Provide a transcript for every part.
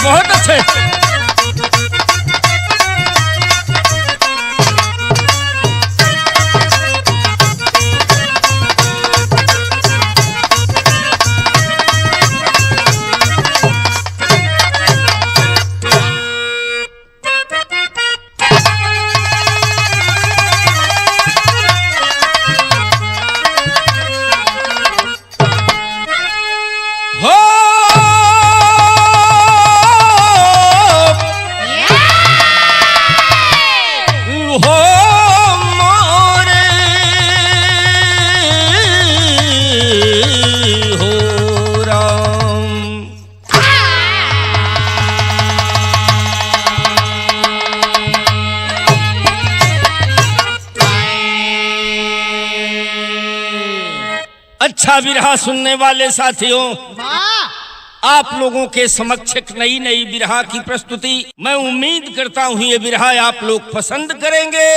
बहुत अच्छे। अच्छा बिरहा सुनने वाले साथियों, आप लोगों के समक्ष एक नई नई बिरहा की प्रस्तुति। मैं उम्मीद करता हूँ ये बिरहा आप लोग पसंद करेंगे।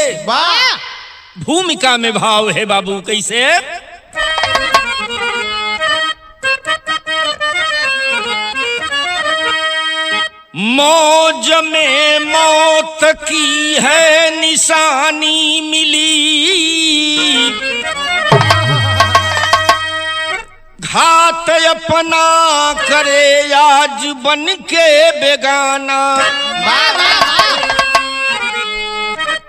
भूमिका में भाव है बाबू, कैसे? मौज में मौत की है निशानी मिली, घात अपना करे आज बन के बेगाना।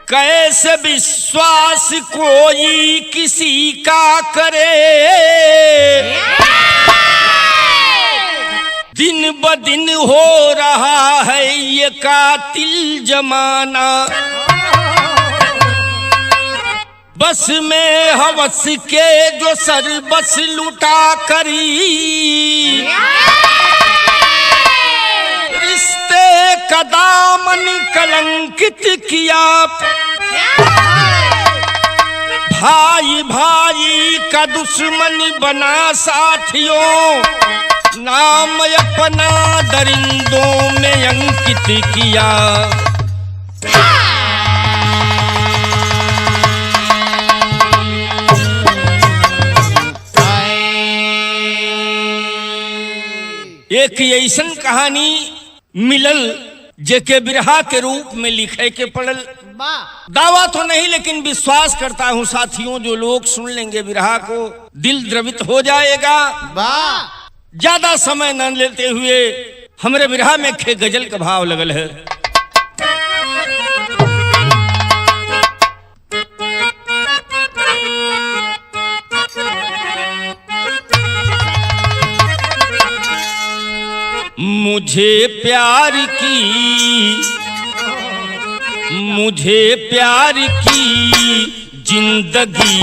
कैसे विश्वास कोई किसी का करे, दिन ब दिन हो रहा है ये कातिल जमाना। बस में हवस के जो सर बस लुटा करी, रिश्ते का दामन कलंकित किया। भाई भाई का दुश्मन बना साथियों, नाम अपना दरिंदों में अंकित किया। एक ऐसन कहानी मिलल जेके बिरहा के रूप में लिखे के पड़ल। दावा तो नहीं, लेकिन विश्वास करता हूँ साथियों, जो लोग सुन लेंगे बिरहा को दिल द्रवित हो जाएगा। ज्यादा समय न लेते हुए हमरे बिरहा में खे गजल का भाव लगल है। मुझे प्यार की जिंदगी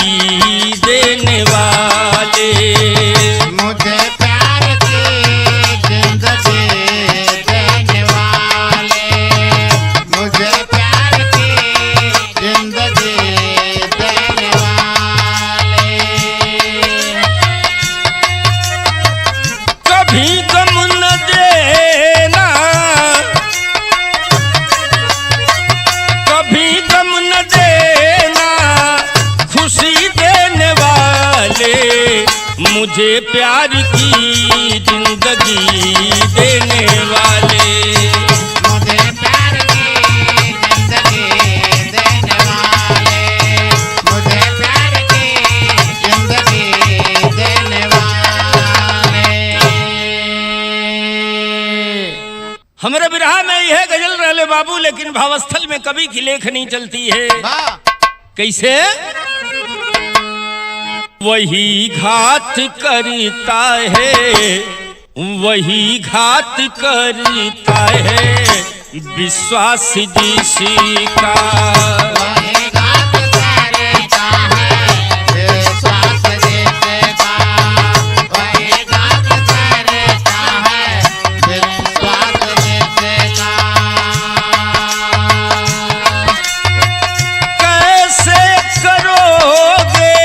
देने वाले, मुझे प्यार की जिंदगी देने वाले, मुझे प्यार की जिंदगी देने वाले। कभी गम न देना, कभी गम न देना, खुशी देने वाले, मुझे प्यार की जिंदगी देने वाले। मुझे प्यार की जिंदगी देने वाले, मुझे प्यार की जिंदगी देने वाले। हमारे बिरहा में यह गजल रहले बाबू, लेकिन भावस्थल में कवि की लेखनी चलती है। कैसे? वही घात करता है, वही घात करता है, विश्वास जिसका। वही घात करता है, विश्वास जिसका। वही घात करता है, विश्वास जिसका। कैसे करोगे,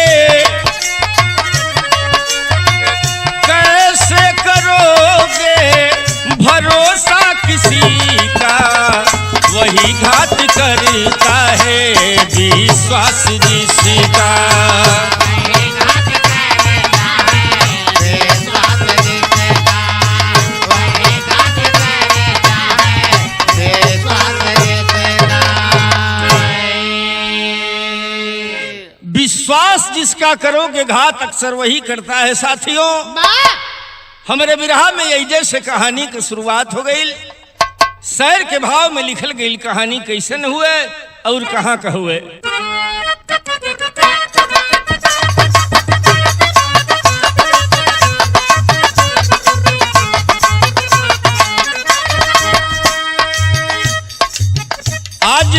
कैसे करोगे भरोसा किसी का, वही घात करता है, विश्वास जिसका। वही घात करता है, विश्वास जिसका। वही घात करता विश्वास जिसका करोगे घात अक्सर वही करता है। साथियों, हमारे विरहा में ऐसे से कहानी की शुरुआत हो गई। शहर के भाव में लिखल गई कहानी कैसन हुए और कहाँ का हुए। आज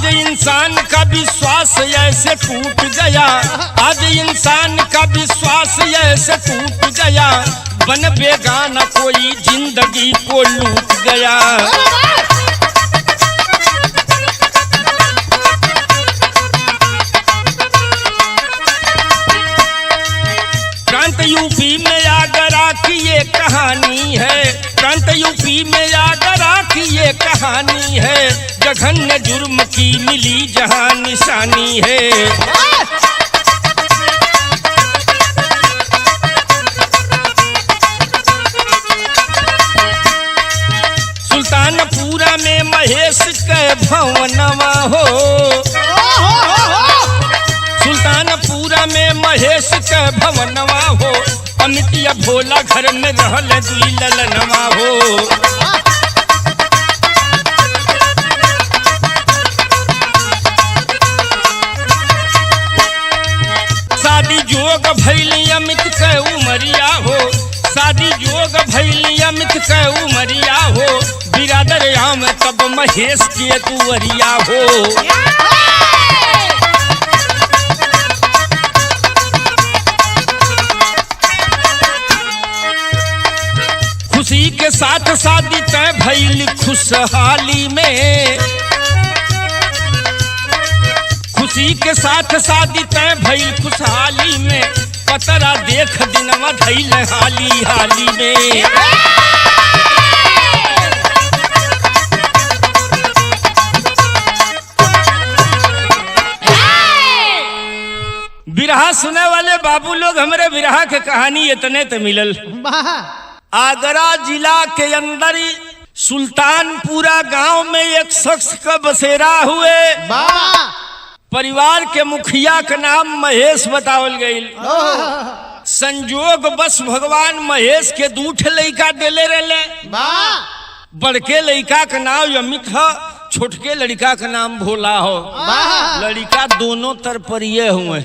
इंसान का विश्वास ऐसे टूट गया, आज इंसान का विश्वास ऐसे टूट गया, बन बेगाना कोई जिंदगी को लूट गया। प्रांत यूपी में आगरा की ये कहानी है, प्रांत यूपी में आगरा की ये कहानी है, जघन्य जुर्म की मिली जहां निशानी है। सुल्तानपुरा में महेश के भवनवा हो, सुल्तानपुरा में महेश के भवनवा हो, अमितिया भोला घर में रहल दुई ललनवा हो। शादी जोग भैली अमित के उमरिया हो, शादी जोग भैली अमित के उमरिया हो, बिरादर आम तब महेश के तुवरिया हो। खुशी के साथ शादी तय भइल खुशहाली में, खुशी के साथ शादी तय भइल खुशहाली में, पतरा देख दिनवा धइल हाली हाली में। बिरहा सुने वाले बाबू लोग, हमरे बिरहा के कहानी इतने तो मिलल। आगरा जिला के अंदर सुल्तानपुरा गांव में एक शख्स का बसेरा हुए। परिवार के मुखिया का नाम महेश बतावल गई। संजोग बस भगवान महेश के दूठ लड़का देले रहे। बड़के लड़का का नाम अमित है, छोटके लड़का का नाम भोला हो। लड़का दोनों तरपरिये हुए,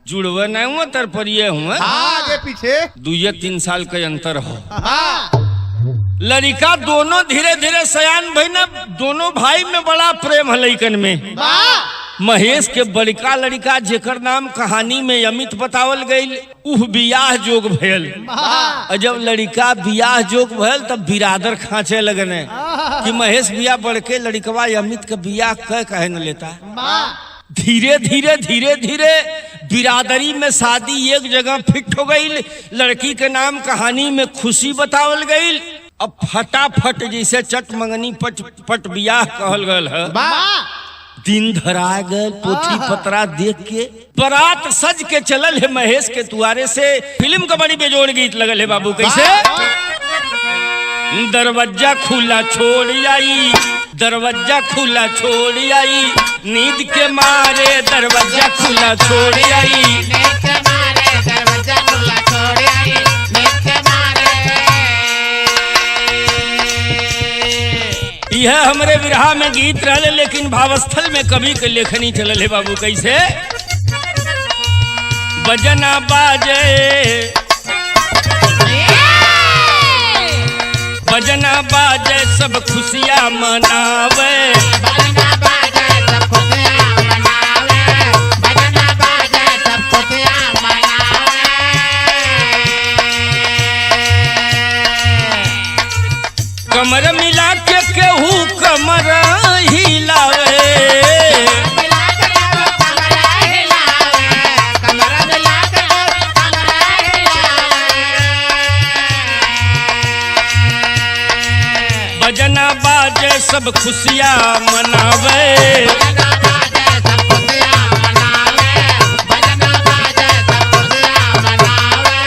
जुड़वे नहीं हुए, तरपरिये हुए, आगे पीछे 2-3 साल का अंतर हो। लड़का दोनों धीरे धीरे सयान भाई ना, दोनों भाई में बड़ा प्रेम है लड़कन में। महेश के बड़का लड़का जेकर नाम कहानी में अमित बतावल गई, उह बियाह जोग भयल। जब लड़का बियाह जोग भयल तब बिरादर खांचे लगने कि महेश बियाह बड़के लड़कवा अमित का बियाह कहे न लेता। धीरे धीरे धीरे धीरे बिरादरी में शादी एक जगह फिट हो गई। लड़की के नाम कहानी में खुशी बतावल गई। अब फटाफट जैसे चट मंगनी पट बियाह कहल गल है। दिन धरा गए, पोथी पतरा देख के बारात सज के चलल है महेश के दुआरे से। फिल्म का बड़ी बेजोड़ गीत लगल है बाबू। कैसे? दरवाजा खुला छोड़ आई, दरवाजा खुला छोड़ आई, नींद के मारे दरवाजा खुला छोड़ आई, नींद के मारे दरवाजा खुला छोड़ आई, नींद के मारे। यह हमरे विरहा में गीत रहले, लेकिन भावस्थल में कवि के लेखनी चलल है बाबू। कैसे? बजना बाजे, बजना बाजे सब खुशियाँ मनावे, बजना बाजे सब खुशियाँ मनावे, बजना बाजे सब खुशियाँ मनावे। कमर मिला के केहू कमर हिलावे, बजना बाजे सब खुशियाँ मनावे, बजना बाजे सब खुशियाँ मनावे, बजना बाजे सब खुशियाँ मनावे।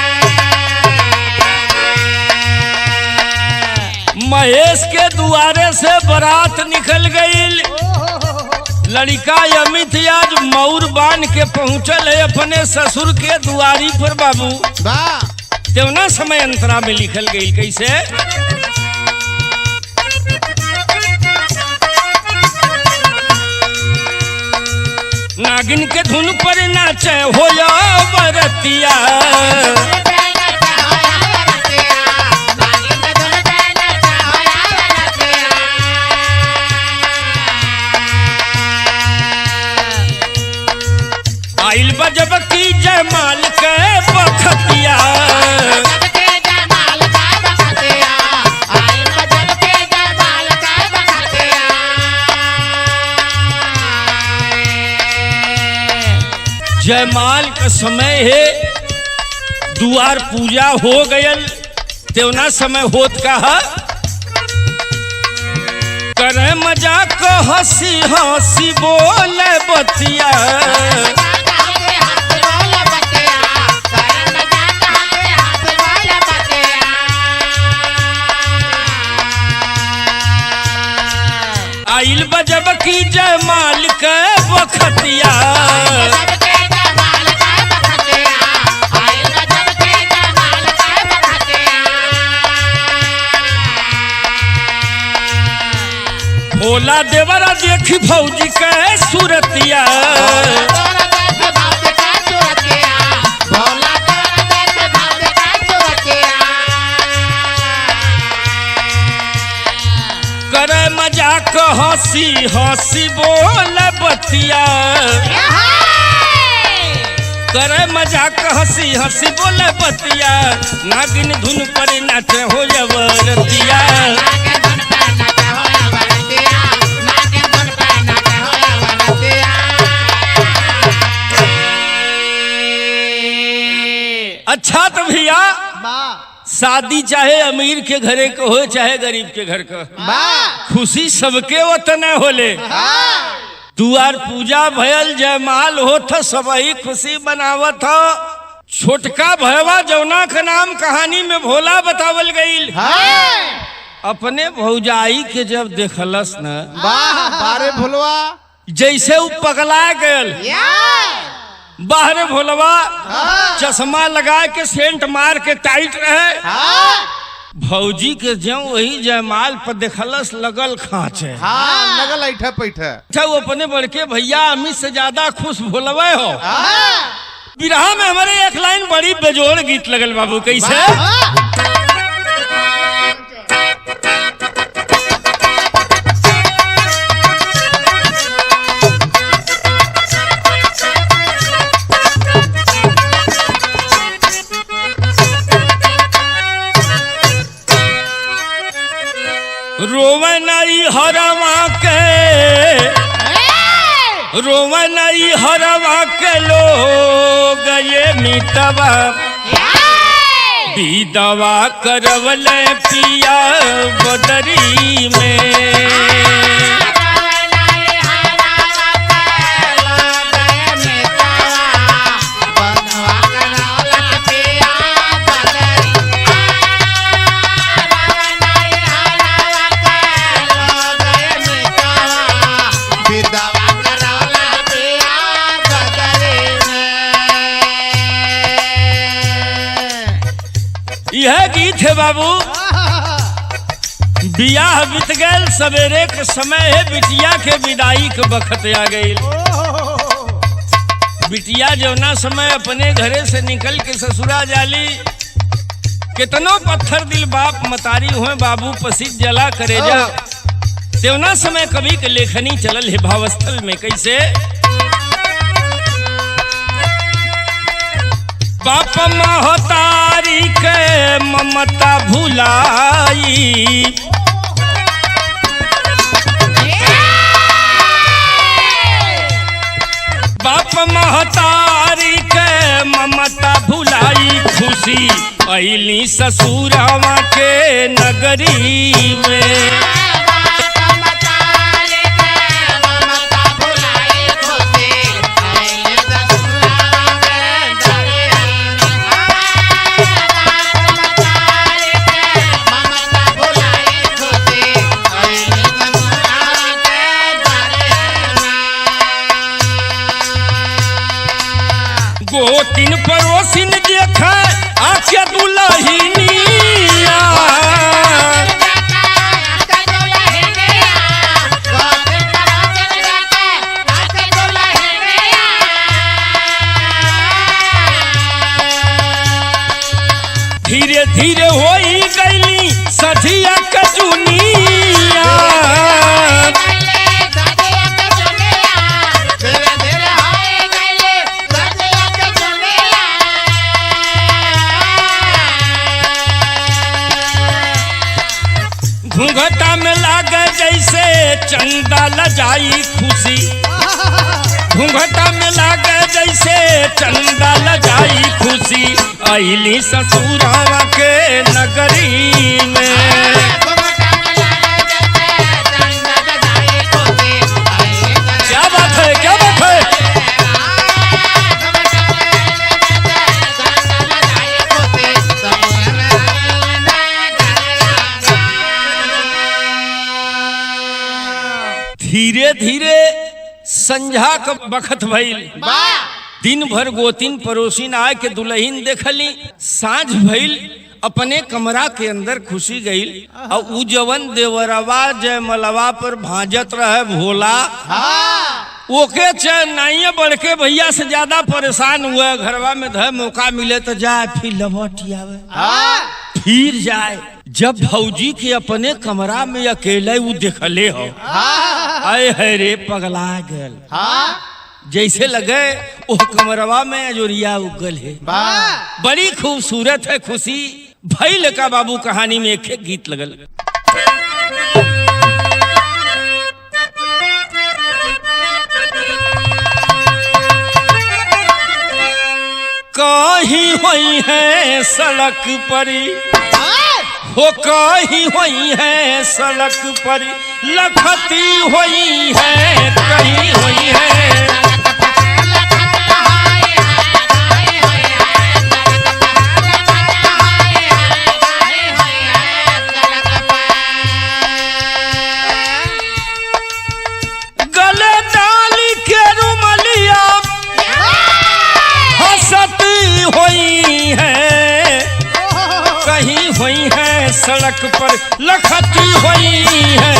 महेश के दुआरे से बारात निकल गई। लड़का अमित आज मऊर बांध के पहुंचल है अपने ससुर के दुआरी पर बाबू। तेवना समय अंतरा में लिखल गई कैसे? नागिन के धुन पर नाचे हो या बरतिया, आइल बजब की जयमाल के बखतिया, जयमाल का समय है, दुआर पूजा हो गयल। तेवना समय होत का करे मजाक हंसी हंसी बोले बतिया, आइल बजब की जयमाल के बखतिया, भोला देवरा देखी भौजी के सूरतिया, करे मजाक हंसी हंसी बोले बतिया, करे मजाक हंसी हंसी बोले बतिया, नागिन धुन पर नाचे हो जबरतिया, अच्छा तो भैया शादी चाहे अमीर के घरे को हो चाहे गरीब के घर का, खुशी सबके वतन होले। दुआर पूजा भयल जयमाल होत सबही खुशी बनावत हो। छोटका भयवा जौना का नाम कहानी में भोला बतावल गईल। अपने भौजाई के जब देखलस न बारे भोलवा जैसे वो पगला गयल। बाहर भोलवा चश्मा लगा के सेंट मार के टाइट रहे। भौजी के जो वही जयमाल पर देखलस लगल खांचे। लगल ऐठा पैठा। अच्छा वो अपने बड़के भैया अमित से ज्यादा खुश भोलवे हो। बिरहा में हमारे एक लाइन बड़ी बेजोड़ गीत लगल बाबू कैसे? रोवनई हरवा के लोग ये मितवा दीदवा करवले पिया बदरी में। यह गीत है बाबू। बियाह बीत गए, सवेरे के समय है, बिटिया के विदाई के बखत आ गई। बिटिया जौना समय अपने घरे से निकल के ससुरा जाली, कितनो पत्थर दिल बाप मतारी हुए बाबू पसीज जला करे जा। तेवना समय कवि के लेखनी चलल है भावस्थल में कैसे? बाप महतारी के ममता भुलाई, बाप महतारी के ममता भुलाई, खुशी अइली ससुरावा के नगरी में। के दुल्हनिया धीरे धीरे होई गईली सधिया के जुनिया घूंघटा में लागे जैसे चंदा लजाई खुशी घूंघटा में लागे जैसे चंदा लजाई खुशी अइली ससुरावा के नगरी में क्या बात है क्या बात है धीरे धीरे संझा का बखत भइल दिन भर गोतिन पड़ोसिन आए के दुल्हन देखली साँझ भइल अपने कमरा के अंदर खुशी गईल और उ जवन देवरवा जयमलवा पर भाजत रहे भोला ओके चनाइए बड़के भैया से ज्यादा परेशान हुआ घरवा में ध मौका मिले तो जाए फिर लौट आवे फिर जाए जब भौजी के अपने कमरा में अकेले वो देखले हो आए है रे पगला गल जैसे लगे वो कमरवा में जोरिया उगल है बड़ी खूबसूरत है खुशी भइल का बाबू कहानी में एक गीत लगल कहीं हुई है सड़क पर हो कहीं हुई है सड़क पर लखती हुई है कहीं हुई है गले डाली के रुमलिया हंसती हुई है कहीं हुई है सड़क पर लखती हुई है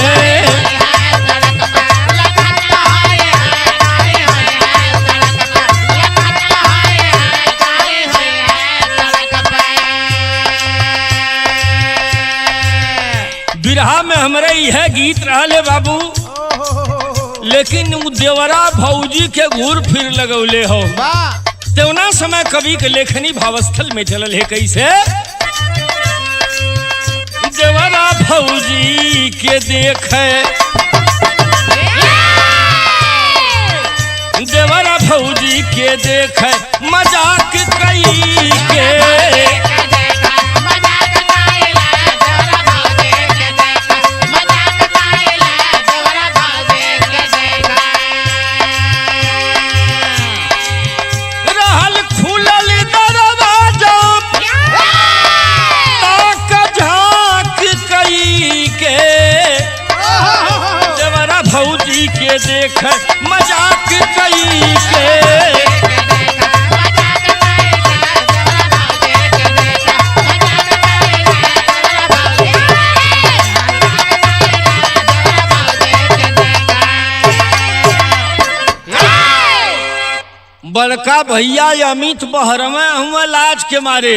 बिरहा में हमरे यह गीत रहले बाबू लेकिन उ देवरा भौजी के घूर फिर लगौले हो तेवना समय कवि के लेखनी भावस्थल में चलल है कैसे देवरा भौजी के देखे देवरा भौजी के देखे मजाक कई के भौजी के देख मजाक कई के बड़का भैया अमित बहरवा हुआ लाज के मारे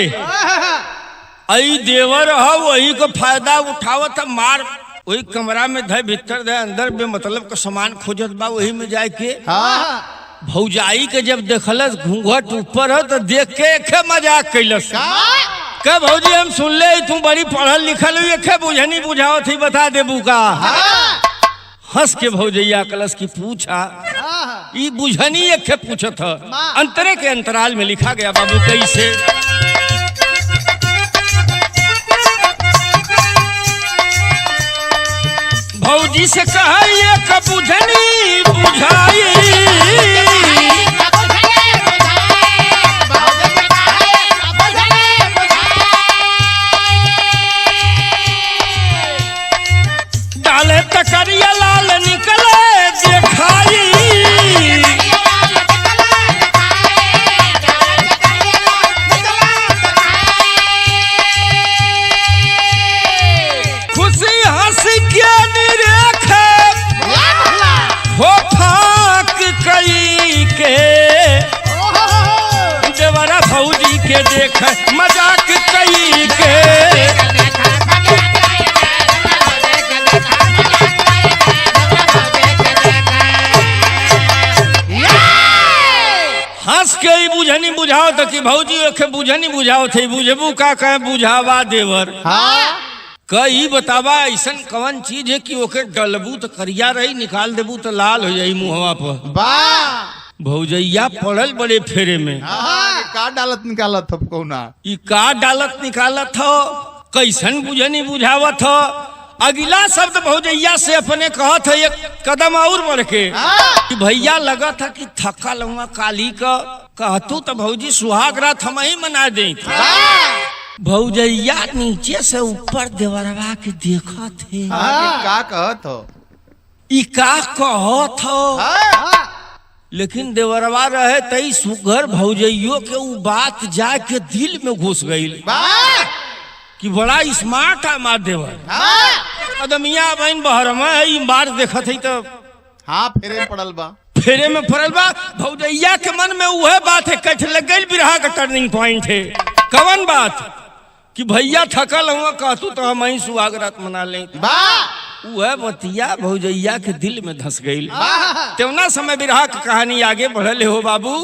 आई देवर हो वही को फायदा उठावत मार वही कमरा में धय भीतर धय अंदर बे मतलब का सामान खोजत बा वही में जाए के भौजाई के जब देखलस घूंघट ऊपर हो तो देख के मजाक कैलस का भौजी हम सुन ले तू बड़ी पढ़ल लिखल हुई एक बुझनी बुझाओ थी बता देबू का हंस के भौजैया कलश की पूछा ई बुझनी एक पूछत अंतरे के अंतराल में लिखा गया बाबू कैसे भौजी से कहा बुझनी बुझाई डाले तकरिया लाल निकले दिखाई के देख मजाक कई के। हंस के ही बुझनी बुझाओ तो कि भौजी ओके बुझनी बुझाओ थे बुझबू का कहे बुझावा देवर। कई बतावा ऐसन कवन चीज है कि ओके डलबू तो करिया रही निकाल देबू तो लाल हो जाई मुहवा पर। भौजैया पड़ल बड़े फेरे में। का डालत निकालत हो कौना ई का डालत निकालत हो कैसन बुझनी बुझावत हो। अगला शब्द भौजैया से अपने कहत है एक कदम और बढ़ के कि भैया लगा था कि थका लूंगा काली का कहतू तो भौजी सुहाग रात हम ही मना दे। भौजैया नीचे से ऊपर देवरवा के देखा थे का कहत हो ई का कहत हो। लेकिन देवरवा रहे तई सुगर भौजैयो के उ बात जाके दिल में घुस गई कि बड़ा स्मार्ट है मार देवर। अदमिया बहन बहरमा ई बार देखत है तो हाँ फेरे में पड़ल बा फेरे में पड़ल बा। भौजैया के मन में वह बात है कट लग गई बिरहा का टर्निंग पॉइंट है। कवन बात कि भैया थकल हुआ कहतू तो हम ही सुहाग रात मना लें। वह बतिया भौजैया के दिल में धस गई। तेवना समय बिरहा की कहानी आगे बढ़ल हो बाबू।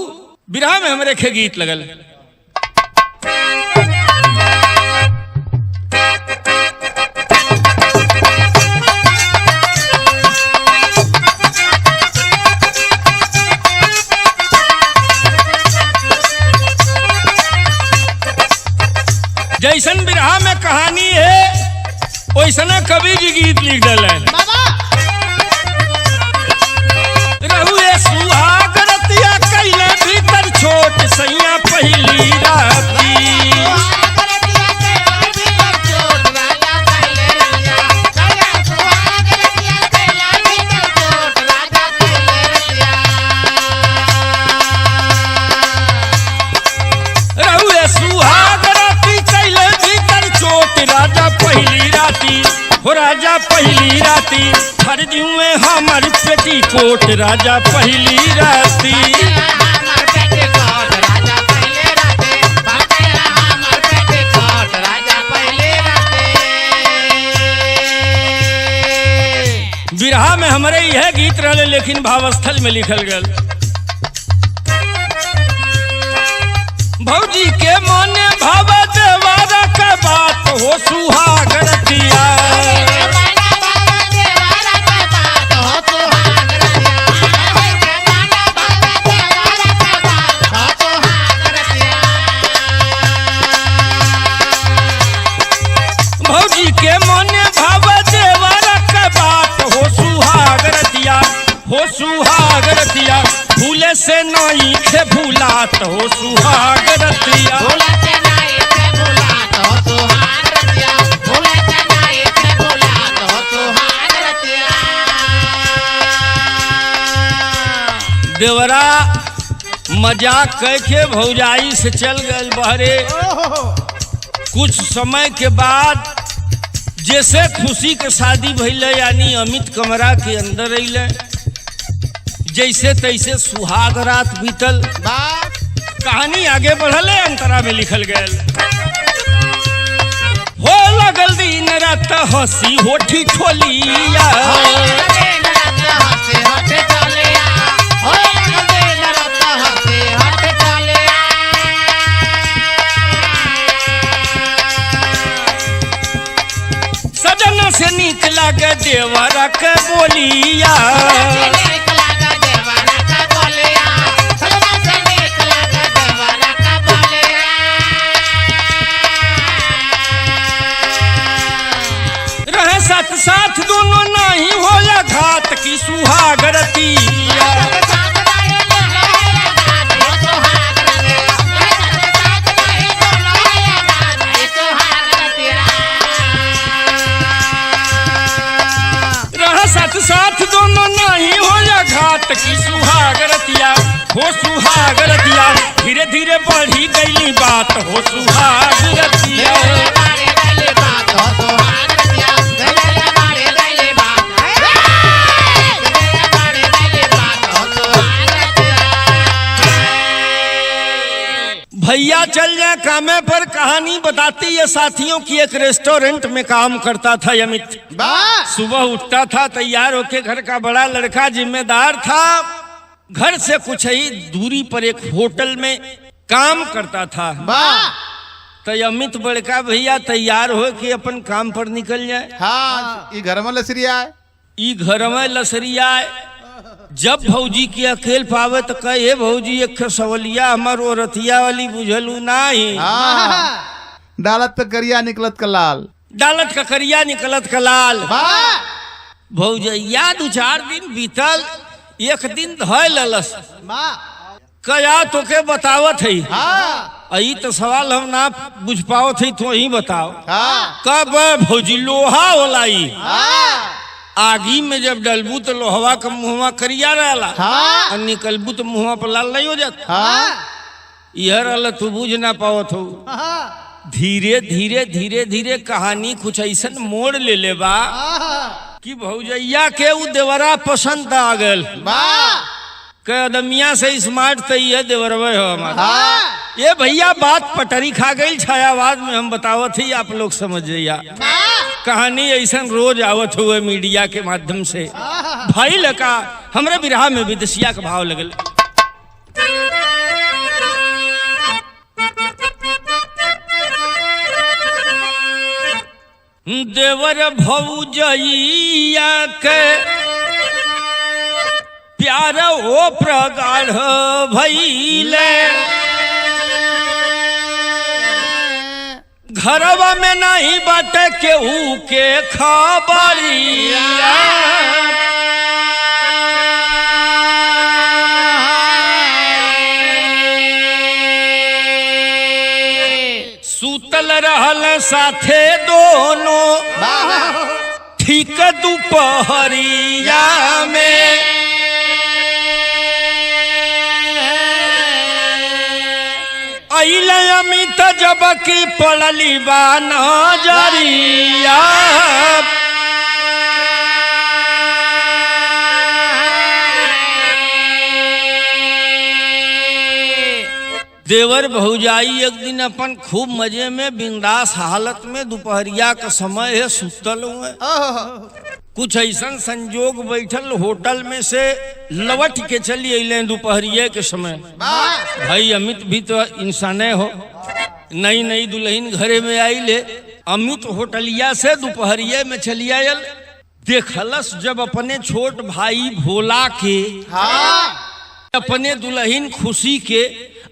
बिरहा में हमरे खे गीत लगल। जैसन बिरहा में कहानी है वैसना कवि जी गीत लिख दल है। रहुए सुहाग रतिया कैले भीतर छोट सैया पहली राती। रहुए सुहाग राजा पहली राती हो राजा पहली राती हर दिए हमर पेटी कोट राजा पहली राती। बिरहा में हमारे यह गीत रहे लेकिन भावस्थल में लिखल गल। भौजी के मोने भाव देवारा का बात हो सुहाग रतिया। भौजी के मोने भाव देवारा का बात हो सुहाग रतिया हो सुहाग रतिया। भूले से नहीं खे भूलात हो सुहाग रतिया। देवरा मजाक कह के भौजाई से चल गए बहरे। कुछ समय के बाद जैसे खुशी के शादी भइल यानी अमित कमरा के अंदर अइले जैसे तैसे सुहाग रात बीतल। कहानी आगे बढ़ल अंतरा में लिखल गयल। हो लगल दिन रात हंसी होठी ठोलिया। सजना से नीक लागे देवरा के बोलिया। रहे साथ साथ दोनों नहीं होला घात की सुहाग रतिया। साथ दोनों नहीं हो या घाट की सुहाग रतिया हो सुहाग रतिया। धीरे धीरे बढ़ी गई बात हो सुहाग रतिया। भैया चल जाए कामे पर। कहानी बताती है साथियों की, एक रेस्टोरेंट में काम करता था अमित। सुबह उठता था, तैयार होके घर का बड़ा लड़का जिम्मेदार था, घर से कुछ ही दूरी पर एक होटल में काम करता था। तो अमित बड़का भैया तैयार हो कि अपन काम पर निकल जाए। हाँ, ये घर में लसरिया है। ई घर में लसरिया है। जब भौजी की अकेल पावे तो कहे भौजी एक सवलिया हमार औरतिया वाली बुझलू नाही। हाँ, डालत तो करिया निकलत का लाल। डालत का करिया निकलत का लाल। भौजैया 2-4 दिन बीतल, एक दिन धय ललस। कया तो के बतावत है। आई तो सवाल हम ना बुझ पाओ थे, तो ही बताओ। कब भौजी लोहा होलाई। आगी में जब डलबू तो लोहवा का मुहवा करिया रहला। और निकलबू तो मुहवा पर लाल नहीं हो जाता। यह रहला तू बुझ ना पावत हो। धीरे धीरे धीरे धीरे कहानी कुछ ऐसा मोड़ ले बा कि भौजैया के उ देवरा पसंद आ गल। कदमिया से स्मार्ट तो ये देवरवे हो हमारा। ये भैया बात पटरी खा गई, छायावाद में हम बतावत ही, आप लोग समझ जाइया। कहानी ऐसा रोज आवत हुए मीडिया के माध्यम से। भाई लगा हमरे बिरहा में विदेशिया का भाव लगल। देवर भौजैया के प्यार हो प्रगाढ़ भइले, घरवा में नहीं बाटे केहू के खबरिया। सुतल रहल साथे दोनों ठीक दोपहरिया में। अइले अमित जब की पड़ली बा नजरिया। देवर भौजाई एक दिन अपन खूब मजे में बिंदास हालत में, दोपहरिया का समय है, सुतल हुए। कुछ ऐसा संजोग बैठल होटल में से लवट के चली अइले दोपहरिया के समय। भाई अमित भी तो इंसाने हो, नई नई दुल्हन घरे में आइले। अमित होटलिया से दोपहरिया में चली आयल। देखलस जब अपने छोट भाई भोला के अपने दुल्हन खुशी के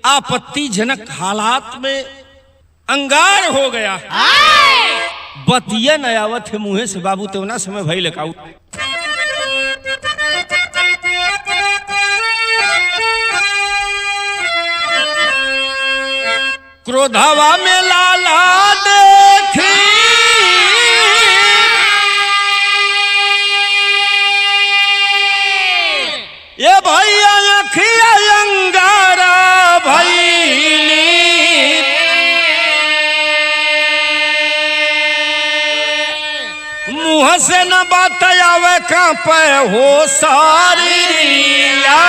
आपत्तिजनक हालात में अंगार हो गया। बतिया न आवत है मुँहे से बाबू, तेवना समय भई लकाऊ। क्रोधवा में लाला देखी ये भैया अखिया अंगारा भैली। मुँह से न बात आवे कांपे हो सारिया।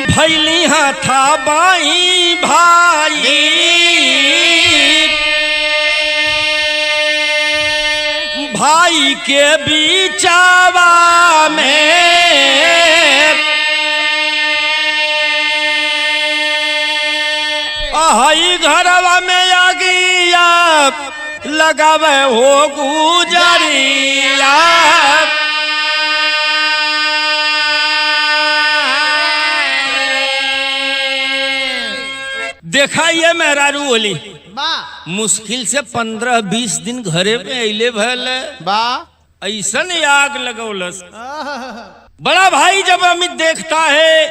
भैली हाथा बाई भाई, भाई के बीचावा में आई घरवा में आगिया लगावे हो गुजरिया। देखा ये मेहरारू बोली मुश्किल से 15-20 दिन घरे में अले भल ऐसा आग लगौलस। बड़ा भाई जब अमित देखता है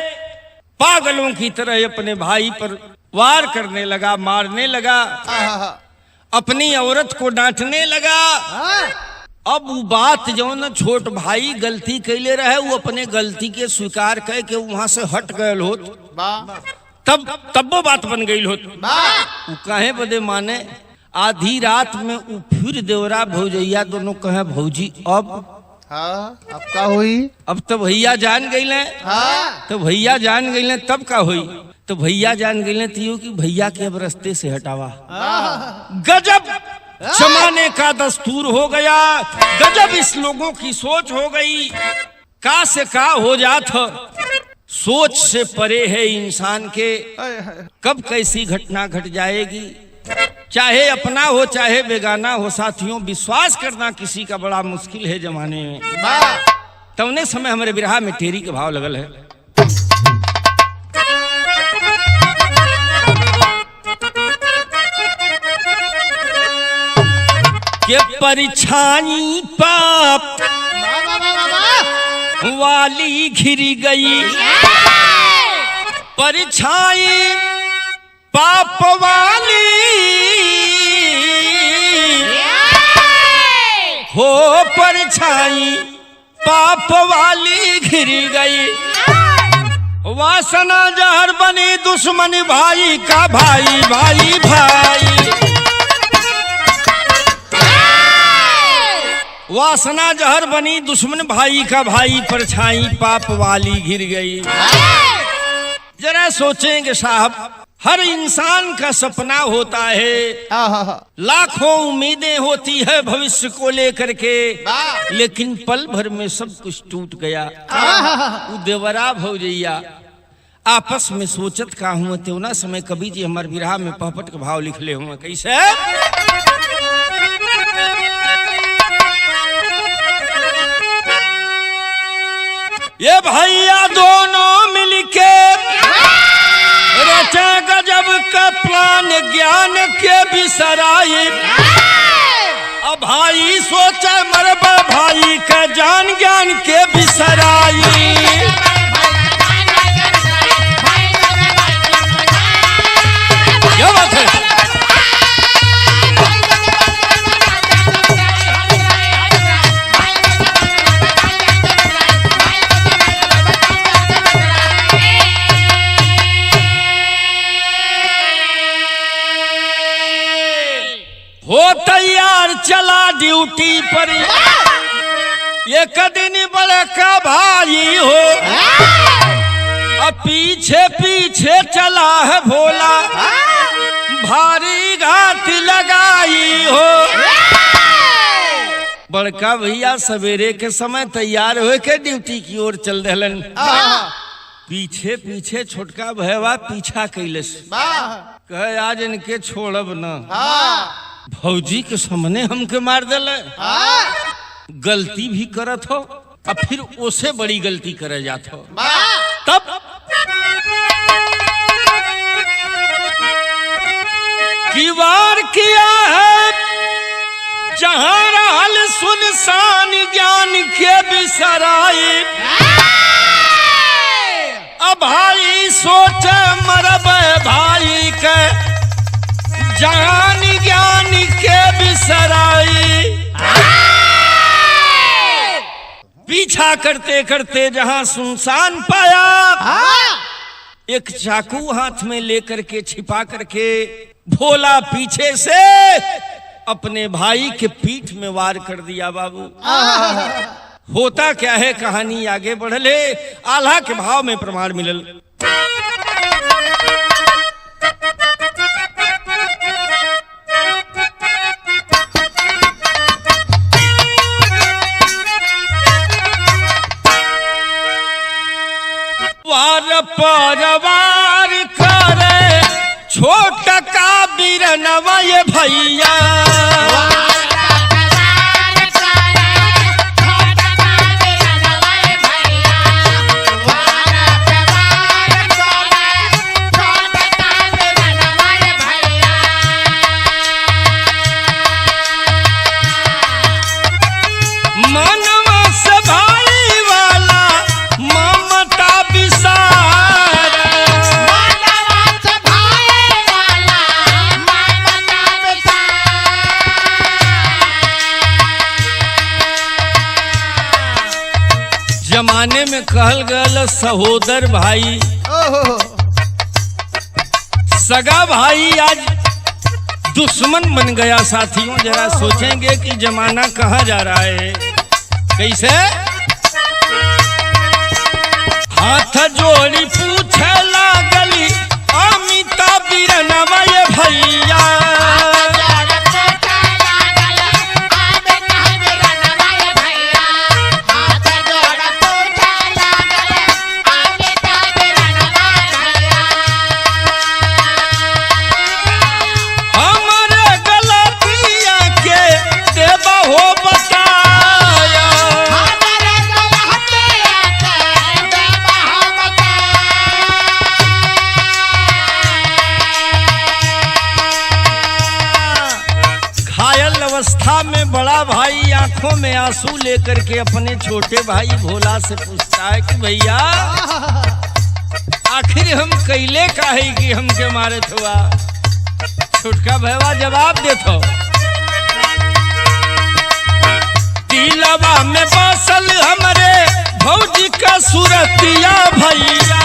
पागलों की तरह अपने भाई पर वार करने लगा, मारने लगा, अपनी औरत को डांटने लगा। अब वो बात जो न छोट भाई गलती कैले रहे, वो अपने गलती के स्वीकार कर के वहां से हट गए होत। तब वो बात बन गई होत। वो कहे बदे माने आधी रात में वो फिर देवरा भौजैया दोनों कहे भौजी अब हाँ अब का हुई? अब तो भैया जान गई ले, हाँ तो भैया जान गई ले तब का हुई? तो भैया जान गई ले तियो कि भैया के अब रास्ते से हटावा। गजब जमाने का दस्तूर हो गया, गजब इस लोगों की सोच हो गई। का से का हो जात, सोच से परे है इंसान के। कब कैसी घटना घट जाएगी, चाहे अपना हो चाहे बेगाना हो। साथियों, विश्वास करना किसी का बड़ा मुश्किल है जमाने में। तवने समय हमारे बिरहा में टेरी के भाव लगल है। के परछाई पाप वाली घिर गई, परछाई पाप वाली हो, परछाई पाप वाली घिर गई। वासना जहर बनी दुश्मन भाई का, भाई भाई भाई। वासना जहर बनी दुश्मन भाई का, भाई परछाई पाप वाली घिर गई। जरा सोचेंगे साहब, हर इंसान का सपना होता है, लाखों उम्मीदें होती है भविष्य को लेकर के, लेकिन पल भर में सब कुछ टूट गया। देवरा भौजैया आपस में सोचत का हुआ तेवना समय कवि जी हमारे बिरहा में पहपट के भाव लिखले हुए। कैसे? ये भैया दोनों मिलके रचा गजब का प्लान, ज्ञान के बिसराई। अब भाई सोचा मरबा भाई का, जान ज्ञान के बिसराई। क्या बात है? हो तैयार चला ड्यूटी पर, एक दिन बड़का भाई हो, अब पीछे पीछे चला है भोला, भारी घात लगाई हो। बड़का भैया सवेरे के समय तैयार हो के ड्यूटी की ओर चल दहलन। पीछे पीछे छोटका भैया पीछा कैलस, कहे आज इनके छोड़ब न, भौजी के सामने हमके मार दिले। गलती भी करत हो, अब फिर उसे बड़ी गलती करे जात हो। तब की वार किया है जहां रहल सुनसान, ज्ञान के बिसराई। अब भाई सोचे मरब भाई के, जान ज्ञान के बिसराई। पीछा करते करते जहां सुनसान पाया, एक चाकू हाथ में लेकर के छिपा करके भोला पीछे से अपने भाई के पीठ में वार कर दिया। बाबू होता क्या है, कहानी आगे बढ़ले, आल्हा के भाव में प्रमाण मिलल। वार परवार करे छोट का बिरनवा ये भैया, जमाने में कहल गल सहोदर भाई, सगा भाई आज दुश्मन बन गया। साथियों, जरा सोचेंगे कि जमाना कहाँ जा रहा है। कैसे? हाथ जोड़ी पूछे लागली अमिता बिरनवा ये भैया। अवस्था में बड़ा भाई आंखों में आंसू लेकर के अपने छोटे भाई भोला से पूछता है कि भैया आखिर हम कैले काहे कि हमके मारे थुआ? छोटका भैया जवाब देतो, दिलवा में बसल हमरे भौजी का सूरतिया भैया।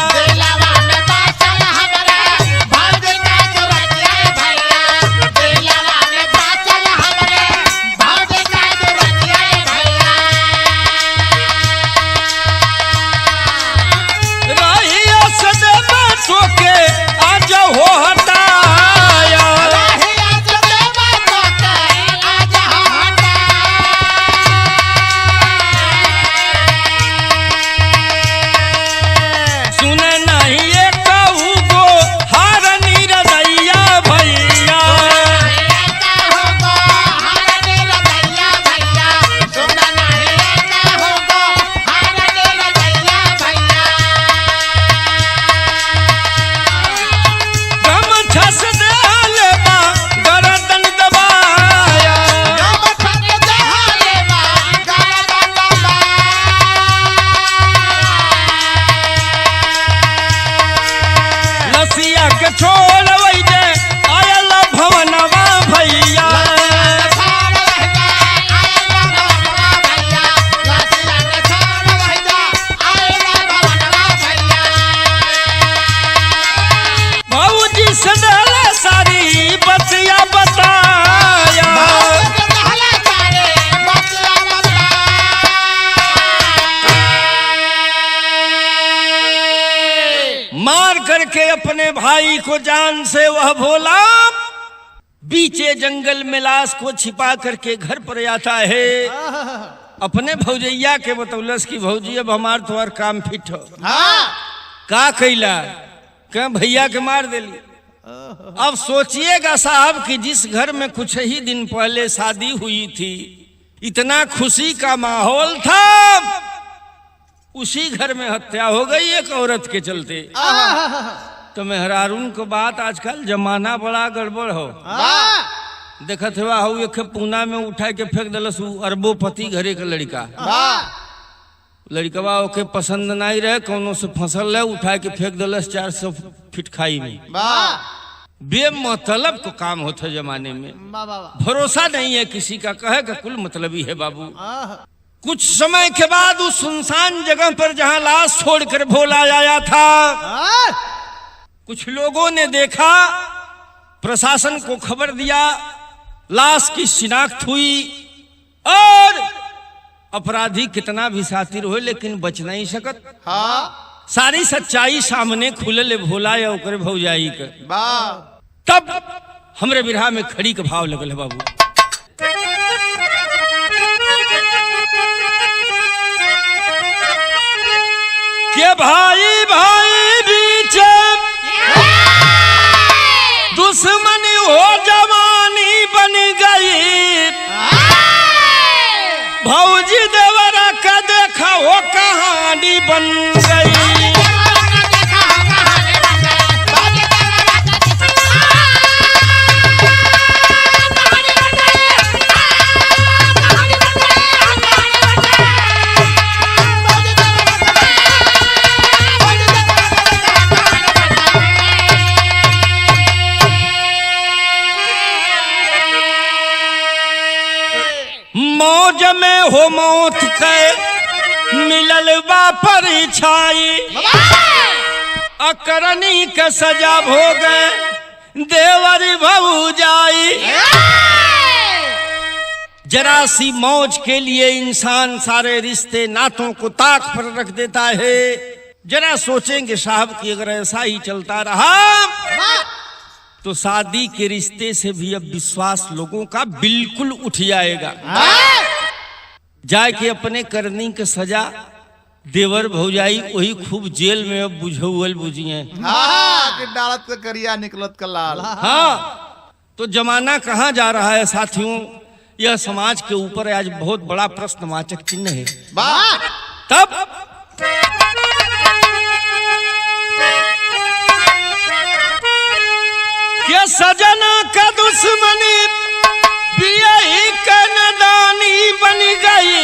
करके अपने भाई को जान से वह भोला बीचे जंगल में लाश को छिपा करके घर पर आता है। अपने भौजैया के बतौलस की भौजी अब हमार तुम्हार काम फिट हो। का कैला क्या भैया के मार देली। अब सोचिएगा साहब कि जिस घर में कुछ ही दिन पहले शादी हुई थी, इतना खुशी का माहौल था, उसी घर में हत्या हो गई एक औरत के चलते। तो मेहरारून को बात आजकल जमाना बड़ा गड़बड़ हो। देखत हुआ हो एक पूना में उठा के फेंक दलस अरबोपति घरे का लड़का। लड़कवा ओके पसंद नहीं रहे, कोनो से फसल है, उठा के फेंक दलस 400 फीट खाई में। बेमतलब को काम होता जमाने में, भरोसा नहीं है किसी का, कहे का कुल मतलबी है बाबू। कुछ समय के बाद उस सुनसान जगह पर जहां लाश छोड़कर भोला आया था, कुछ लोगों ने देखा, प्रशासन को खबर दिया, लाश की शिनाख्त हुई और अपराधी कितना भी शातिर हो लेकिन बच नहीं सकत। सारी सच्चाई सामने खुलल भोला या ओकरे भौजाई के। तब हमरे बिरहा में खड़ी का भाव लगल है बाबू। के भाई भाई बीच दुश्मनी हो जवानी बन गई, भौजी देवरा का देखा हो कहानी बन गई। मौज में हो मौत के मिलल बा परिछाई, अकरनी के सजा भोगे देवरी भौजाई। जरा सी मौज के लिए इंसान सारे रिश्ते नातों को ताक पर रख देता है। जरा सोचेंगे साहब कि अगर ऐसा ही चलता रहा तो शादी के रिश्ते से भी अब विश्वास लोगों का बिल्कुल उठ जाएगा। जाके अपने करनी के सजा देवर भौजाई वही खूब जेल में अब बुझौल बुझिए। कि डालत के करिया निकलत का लाल। हाँ, तो जमाना कहाँ जा रहा है साथियों, यह समाज के ऊपर आज बहुत बड़ा प्रश्नवाचक चिन्ह है। तब क्या सजना का दुश्मनी बियाही का नदानी बन गई।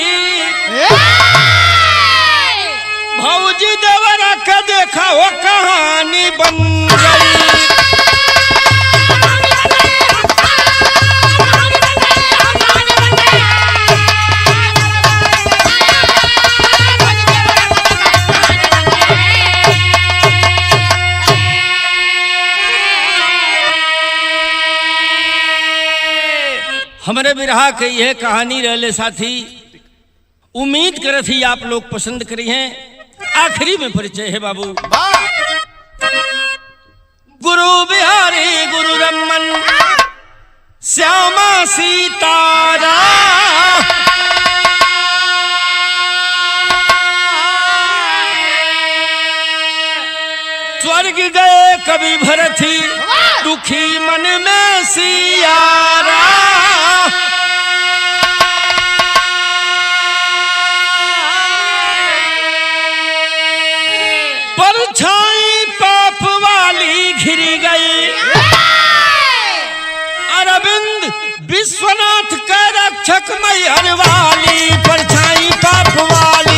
भौजी देवरा का देखा वो कहानी बन गई। हमारे बिरहा के यह कहानी रहले साथी, उम्मीद कर थी आप लोग पसंद करी हैं। आखिरी में परिचय है बाबू। गुरु बिहारी गुरु रमन श्यामा सीतारा, स्वर्ग गए कवि भरथी दुखी मन में सियारा। परछाई पाप वाली घिरी गई, अरविंद विश्वनाथ का रक्षक मैहर वाली। परछाई पाप वाली